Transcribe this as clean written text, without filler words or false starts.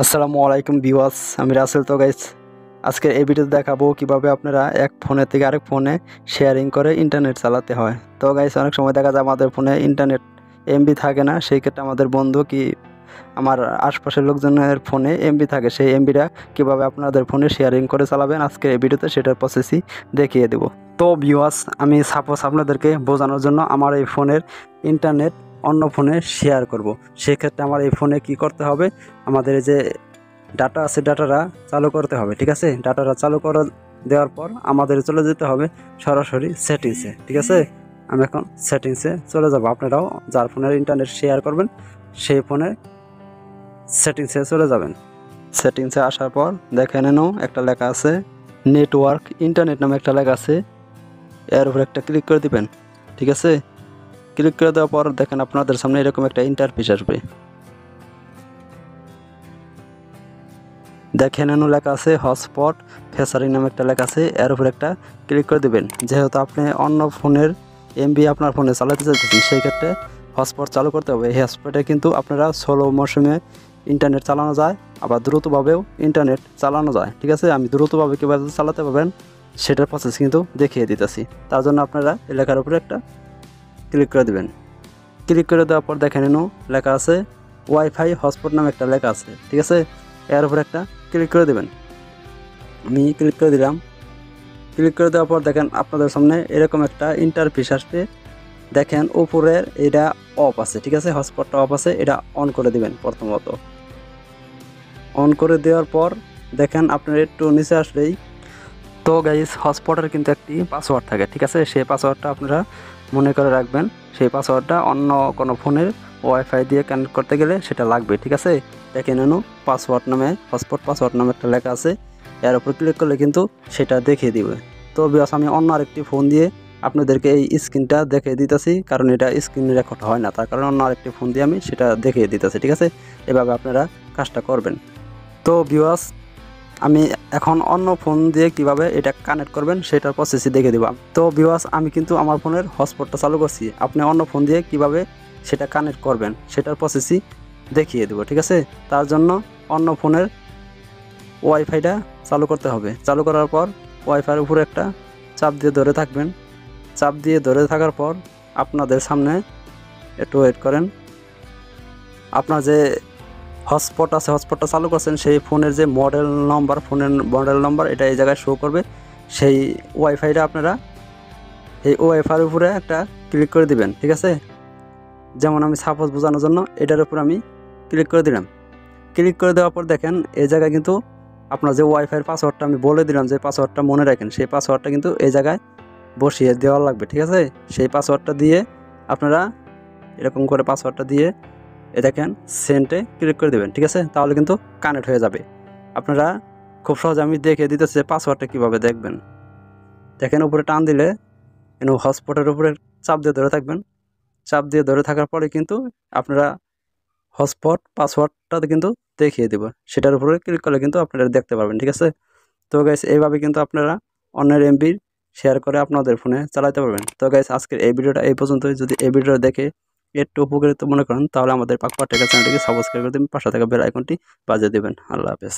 আসসালামু আলাইকুম ভিউয়ার্স, আমি রাসেল। তো গাইস, আজকে এই ভিডিওতে দেখাবো কিভাবে আপনারা এক ফোনের থেকে আরেক ফোনে শেয়ারিং করে ইন্টারনেট চালাতে হয়। তো গাইস, অনেক সময় দেখা যায় আমাদের ফোনে ইন্টারনেট এমবি থাকে না, সেই ক্ষেত্রে আমাদের বন্ধু কি আমার আশপাশের লোকজনের ফোনে এমবি থাকে, সেই এমবিটা কিভাবে আপনাদের ফোনে শেয়ারিং করে চালাবেন আজকে এই ভিডিওতে সেটার প্রসেসই দেখিয়ে দেব। তো ভিউয়ার্স, আমি সাপোজ আপনাদেরকে বোঝানোর জন্য আমার এই ফোনের ইন্টারনেট অন্য ফোনে শেয়ার করব। সেক্ষেত্রে আমার এই ফোনে কি করতে হবে, আমাদের যে ডাটা আছে ডাটাটা চালু করতে হবে। ঠিক আছে, ডাটাটা চালু করে দেওয়ার পর আমাদের চলে যেতে হবে সরাসরি সেটিংসে। ঠিক আছে, আমি এখন সেটিংসে চলে যাব। আপনারাও যার ফোনের ইন্টারনেট শেয়ার করবেন সেই ফোনে সেটিংসে চলে যাবেন। সেটিংসে আসার পর দেখে নেন একটা লেখা আছে নেটওয়ার্ক ইন্টারনেট নামে একটা লেখা আছে, এর উপর একটা ক্লিক করে দিবেন। ঠিক আছে, ক্লিক করে দেওয়ার পর দেখেন আপনাদের সামনে এরকম একটা ইন্টারফেস আসবে। দেখেন লেখা আছে হটস্পট ফেসারিং নামে একটা লেখা আছে, এর উপর একটা ক্লিক করে দেবেন। যেহেতু আপনি অন্য ফোনের এমবি আপনার ফোনে চালাতে চাইতেছেন, সেই ক্ষেত্রে হটস্পট চালু করতে হবে। এই হটস্পটে কিন্তু আপনারা স্লো মৌসুমে ইন্টারনেট চালানো যায়, আবার দ্রুতভাবেও ইন্টারনেট চালানো যায়। ঠিক আছে, আমি দ্রুতভাবে কীভাবে চালাতে পারবেন সেটার প্রসেস কিন্তু দেখিয়ে দিতেছি। তার জন্য আপনারা এই লেখার উপরে একটা ক্লিক করে দেবেন। ক্লিক করে দেওয়ার পর দেখে নিন লেখা আছে ওয়াইফাই হটস্পট নামে একটা লেখা আছে। ঠিক আছে, এর উপর একটা ক্লিক করে দেবেন। আমি ক্লিক করে দিলাম। ক্লিক করে দেওয়ার পর দেখেন আপনাদের সামনে এরকম একটা ইন্টারফেস আসবে। দেখেন উপরের এটা অফ আছে। ঠিক আছে, হটস্পটটা অফ আছে, এটা অন করে দিবেন। প্রথমত অন করে দেওয়ার পর দেখেন আপনার একটু নিচে আসলেই তো গাইস, হটস্পটের কিন্তু একটি পাসওয়ার্ড থাকে। ঠিক আছে, সেই পাসওয়ার্ডটা আপনারা মনে করে রাখবেন। সেই পাসওয়ার্ডটা অন্য কোনো ফোনের ওয়াইফাই দিয়ে কানেক্ট করতে গেলে সেটা লাগবে। ঠিক আছে, দেখে নেন পাসওয়ার্ড নামে হটস্পট পাসওয়ার্ড নামে একটা লেখা আছে, এর উপর ক্লিক করলে কিন্তু সেটা দেখিয়ে দিবে। তো বিকজ আমি অন্য আরেকটি ফোন দিয়ে আপনাদেরকে এই স্ক্রিনটা দেখিয়ে দিতেছি, কারণ এটা স্ক্রিন রেকর্ড হয় না, তার কারণে অন্য আরেকটি ফোন দিয়ে আমি সেটা দেখিয়ে দিতেছি। ঠিক আছে, এভাবে আপনারা কাজটা করবেন। তো ভিউয়ার্স, আমি এখন অন্য ফোন দিয়ে কিভাবে এটা কানেক্ট করবেন সেটার প্রসেসই দেখে দিব। তো ভিউয়ার্স, আমি কিন্তু আমার ফোনের হটস্পটটা চালু করছি, আপনি অন্য ফোন দিয়ে কিভাবে সেটা কানেক্ট করবেন সেটার প্রসেসই দেখিয়ে দেব। ঠিক আছে, তার জন্য অন্য ফোনের ওয়াইফাইটা চালু করতে হবে। চালু করার পর ওয়াইফাইয়ের উপরে একটা চাপ দিয়ে ধরে থাকবেন। চাপ দিয়ে ধরে থাকার পর আপনাদের সামনে একটু ওয়েট করেন। আপনার যে হটস্পট আছে, হটস্পটটা চালু করছেন, সেই ফোনের যে মডেল নম্বর এটা এই জায়গায় শো করবে। সেই ওয়াইফাইটা আপনারা এই ওয়াইফাইয়ের উপরে একটা ক্লিক করে দিবেন। ঠিক আছে, যেমন আমি সাপোজ বোঝানোর জন্য এটার উপর আমি ক্লিক করে দিলাম। ক্লিক করে দেওয়ার পর দেখেন এই জায়গায় কিন্তু আপনার যে ওয়াইফাইয়ের পাসওয়ার্ডটা আমি বলে দিলাম, যে পাসওয়ার্ডটা মনে রাখেন, সেই পাসওয়ার্ডটা কিন্তু এই জায়গায় বসিয়ে দেওয়া লাগবে। ঠিক আছে, সেই পাসওয়ার্ডটা দিয়ে আপনারা এরকম করে পাসওয়ার্ডটা দিয়ে দেখেন সেন্টে ক্লিক করে দেবেন। ঠিক আছে, তাহলে কিন্তু কানেক্ট হয়ে যাবে। আপনারা খুব সহজে আমি দেখে দিতেছি পাসওয়ার্ডটা কীভাবে দেখবেন। দেখেন উপরে টান দিলে হটস্পটের উপরে চাপ দিয়ে ধরে থাকবেন। চাপ দিয়ে ধরে থাকার পরে কিন্তু আপনারা হটস্পট পাসওয়ার্ডটা কিন্তু দেখিয়ে দেব, সেটার উপরে ক্লিক করলে কিন্তু আপনারা দেখতে পারবেন। ঠিক আছে, তো গাইস, এইভাবে কিন্তু আপনারা অন্যের এমবি শেয়ার করে আপনাদের ফোনে চালাতে পারবেন। তো গাইস, আজকের এই ভিডিওটা এই পর্যন্তই। যদি এই ভিডিওটা দেখে একটু উপকৃত মনে করেন তাহলে আমাদের পাকুয়া টেকার চ্যানেলটিকে সাবস্ক্রাইব করে দেবেন, পাশে থাকা বেল আইকনটি বাজিয়ে দেবেন। আল্লাহ হাফেজ।